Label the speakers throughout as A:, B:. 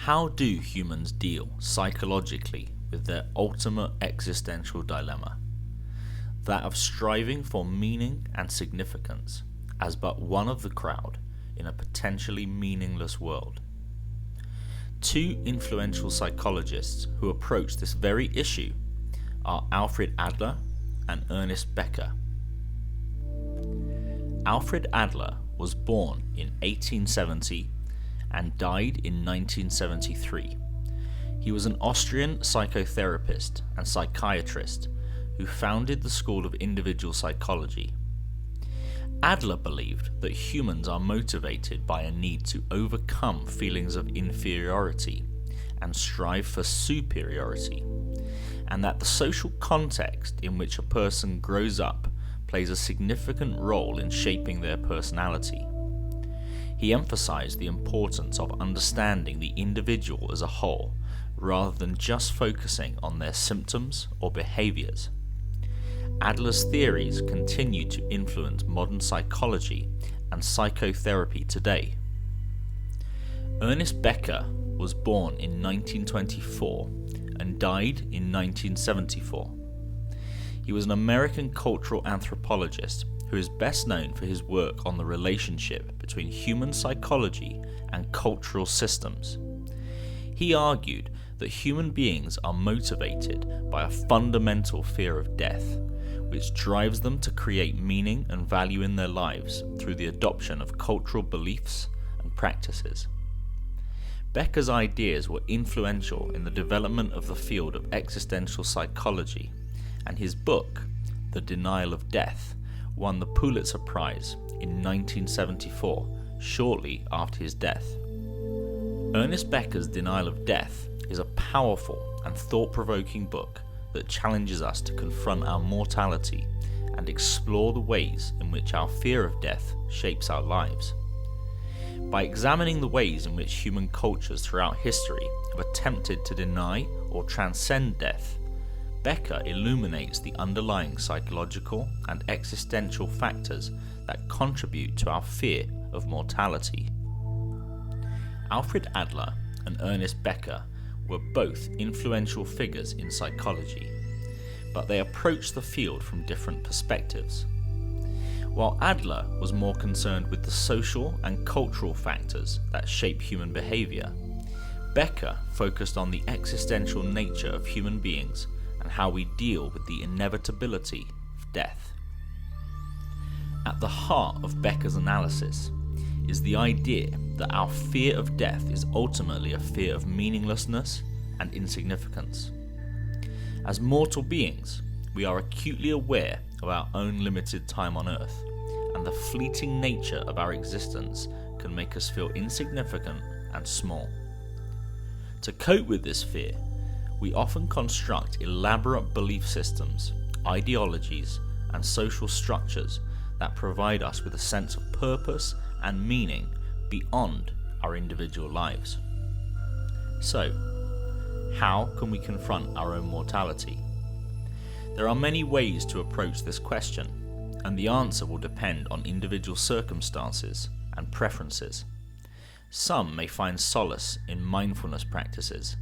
A: How do humans deal psychologically with their ultimate existential dilemma? That of striving for meaning and significance as but one of the crowd in a potentially meaningless world. Two influential psychologists who approach this very issue are Alfred Adler and Ernest Becker. Alfred Adler was born in 1870 and died in 1973. He was an Austrian psychotherapist and psychiatrist who founded the School of Individual Psychology. Adler believed that humans are motivated by a need to overcome feelings of inferiority and strive for superiority, and that the social context in which a person grows up plays a significant role in shaping their personality. He emphasized the importance of understanding the individual as a whole rather than just focusing on their symptoms or behaviors. Adler's theories continue to influence modern psychology and psychotherapy today. Ernest Becker was born in 1924 and died in 1974. He was an American cultural anthropologist who is best known for his work on the relationship between human psychology and cultural systems. He argued that human beings are motivated by a fundamental fear of death, which drives them to create meaning and value in their lives through the adoption of cultural beliefs and practices. Becker's ideas were influential in the development of the field of existential psychology, and his book, The Denial of Death, won the Pulitzer Prize in 1974, shortly after his death. Ernest Becker's Denial of Death is a powerful and thought-provoking book that challenges us to confront our mortality and explore the ways in which our fear of death shapes our lives. By examining the ways in which human cultures throughout history have attempted to deny or transcend death, Becker illuminates the underlying psychological and existential factors that contribute to our fear of mortality. Alfred Adler and Ernest Becker were both influential figures in psychology, but they approached the field from different perspectives. While Adler was more concerned with the social and cultural factors that shape human behavior, Becker focused on the existential nature of human beings and how we deal with the inevitability of death. At the heart of Becker's analysis is the idea that our fear of death is ultimately a fear of meaninglessness and insignificance. As mortal beings, we are acutely aware of our own limited time on earth, and the fleeting nature of our existence can make us feel insignificant and small. To cope with this fear, we often construct elaborate belief systems, ideologies, and social structures that provide us with a sense of purpose and meaning beyond our individual lives. So, how can we confront our own mortality? There are many ways to approach this question, and the answer will depend on individual circumstances and preferences. Some may find solace in mindfulness practices,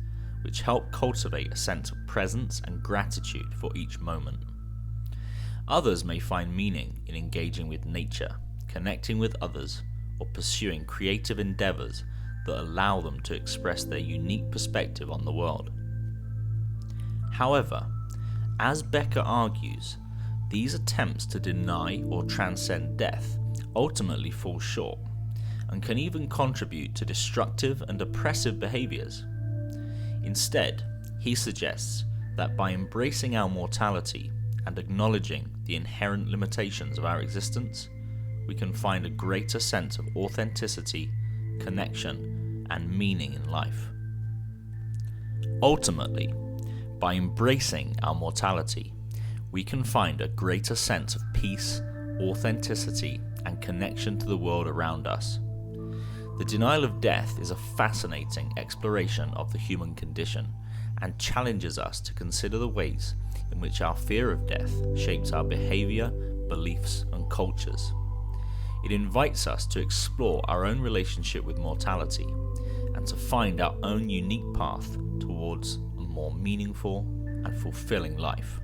A: which help cultivate a sense of presence and gratitude for each moment. Others may find meaning in engaging with nature, connecting with others, or pursuing creative endeavors that allow them to express their unique perspective on the world. However, as Becker argues, these attempts to deny or transcend death ultimately fall short, and can even contribute to destructive and oppressive behaviors. Instead, he suggests that by embracing our mortality and acknowledging the inherent limitations of our existence, we can find a greater sense of authenticity, connection, and meaning in life. Ultimately, by embracing our mortality, we can find a greater sense of peace, authenticity, and connection to the world around us. The Denial of Death is a fascinating exploration of the human condition and challenges us to consider the ways in which our fear of death shapes our behavior, beliefs, and cultures. It invites us to explore our own relationship with mortality and and to find our own unique path towards a more meaningful and fulfilling life.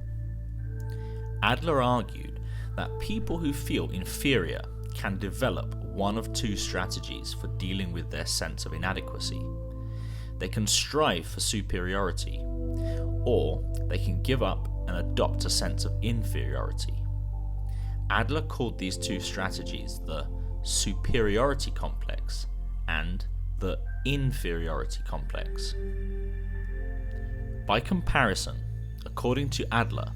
A: Adler argued that people who feel inferior can develop one of two strategies for dealing with their sense of inadequacy. They can strive for superiority, or they can give up and adopt a sense of inferiority. Adler called these two strategies the superiority complex and the inferiority complex. By comparison, according to Adler,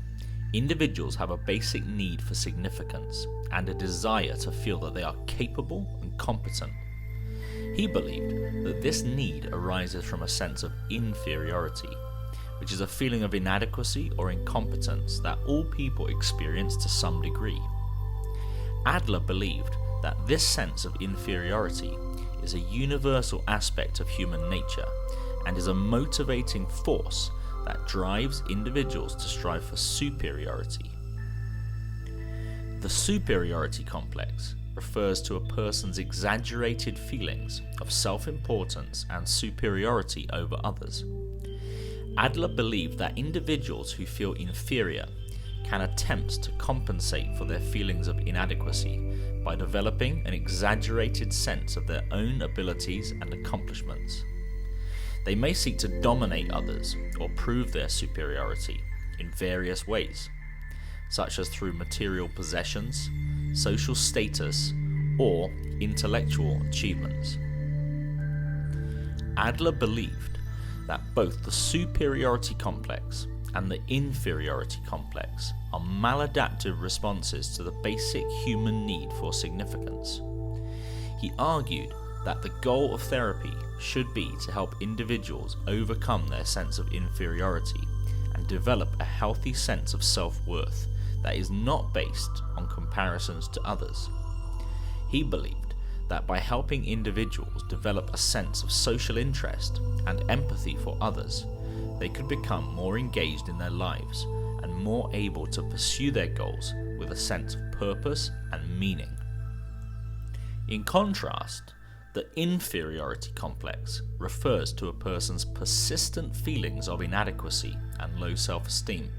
A: individuals have a basic need for significance and a desire to feel that they are capable and competent. He believed that this need arises from a sense of inferiority, which is a feeling of inadequacy or incompetence that all people experience to some degree. Adler believed that this sense of inferiority is a universal aspect of human nature and is a motivating force that drives individuals to strive for superiority. The superiority complex refers to a person's exaggerated feelings of self-importance and superiority over others. Adler believed that individuals who feel inferior can attempt to compensate for their feelings of inadequacy by developing an exaggerated sense of their own abilities and accomplishments. They may seek to dominate others or prove their superiority in various ways, such as through material possessions, social status, or intellectual achievements. Adler believed that both the superiority complex and the inferiority complex are maladaptive responses to the basic human need for significance. He argued that the goal of therapy should be to help individuals overcome their sense of inferiority and develop a healthy sense of self-worth that is not based on comparisons to others. He believed that by helping individuals develop a sense of social interest and empathy for others, they could become more engaged in their lives and more able to pursue their goals with a sense of purpose and meaning. In contrast, the inferiority complex refers to a person's persistent feelings of inadequacy and low self-esteem.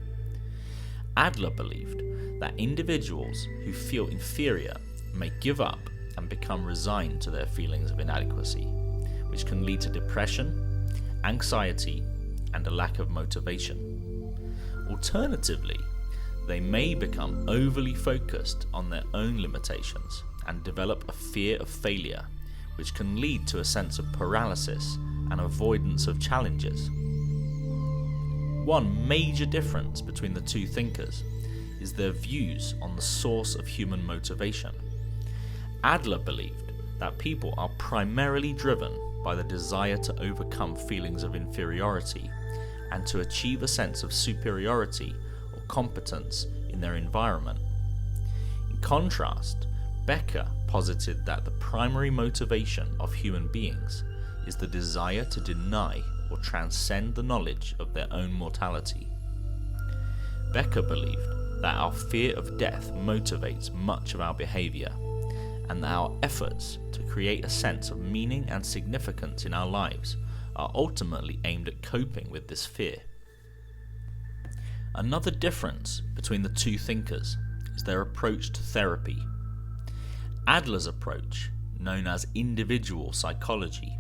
A: Adler believed that individuals who feel inferior may give up and become resigned to their feelings of inadequacy, which can lead to depression, anxiety, and a lack of motivation. Alternatively, they may become overly focused on their own limitations and develop a fear of failure, which can lead to a sense of paralysis and avoidance of challenges. One major difference between the two thinkers is their views on the source of human motivation. Adler believed that people are primarily driven by the desire to overcome feelings of inferiority and to achieve a sense of superiority or competence in their environment. In contrast, Becker posited that the primary motivation of human beings is the desire to deny or transcend the knowledge of their own mortality. Becker believed that our fear of death motivates much of our behavior, and that our efforts to create a sense of meaning and significance in our lives are ultimately aimed at coping with this fear. Another difference between the two thinkers is their approach to therapy. Adler's approach, known as individual psychology,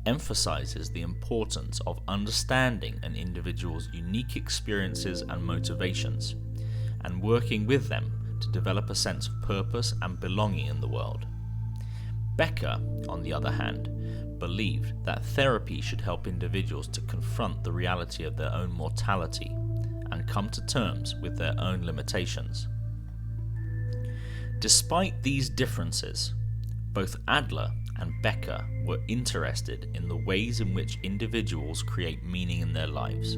A: emphasizes the importance of understanding an individual's unique experiences and motivations, and working with them to develop a sense of purpose and belonging in the world. Becker, on the other hand, believed that therapy should help individuals to confront the reality of their own mortality and come to terms with their own limitations. Despite these differences, both Adler and Becker were interested in the ways in which individuals create meaning in their lives.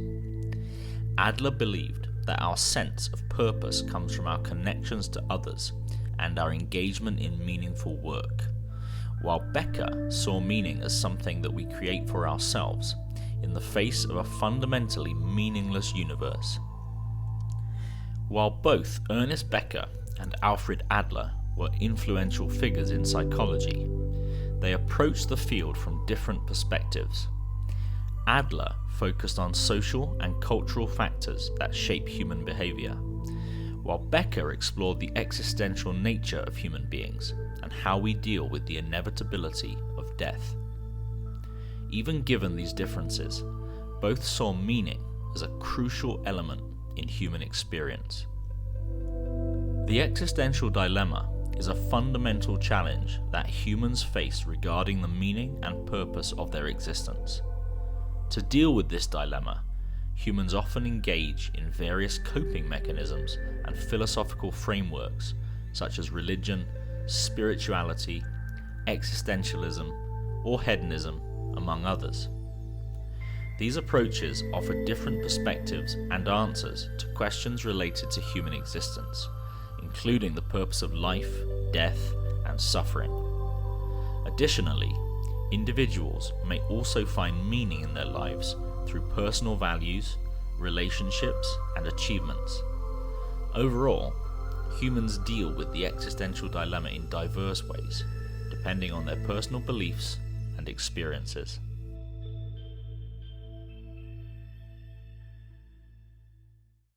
A: Adler believed that our sense of purpose comes from our connections to others and our engagement in meaningful work, while Becker saw meaning as something that we create for ourselves in the face of a fundamentally meaningless universe. While both Ernest Becker and Alfred Adler were influential figures in psychology, they approached the field from different perspectives. Adler focused on social and cultural factors that shape human behavior, while Becker explored the existential nature of human beings and how we deal with the inevitability of death. Even given these differences, both saw meaning as a crucial element in human experience. The existential dilemma is a fundamental challenge that humans face regarding the meaning and purpose of their existence. To deal with this dilemma, humans often engage in various coping mechanisms and philosophical frameworks such as religion, spirituality, existentialism, or hedonism, among others. These approaches offer different perspectives and answers to questions related to human existence, including the purpose of life, death, and suffering. Additionally, individuals may also find meaning in their lives through personal values, relationships, and achievements. Overall, humans deal with the existential dilemma in diverse ways, depending on their personal beliefs and experiences.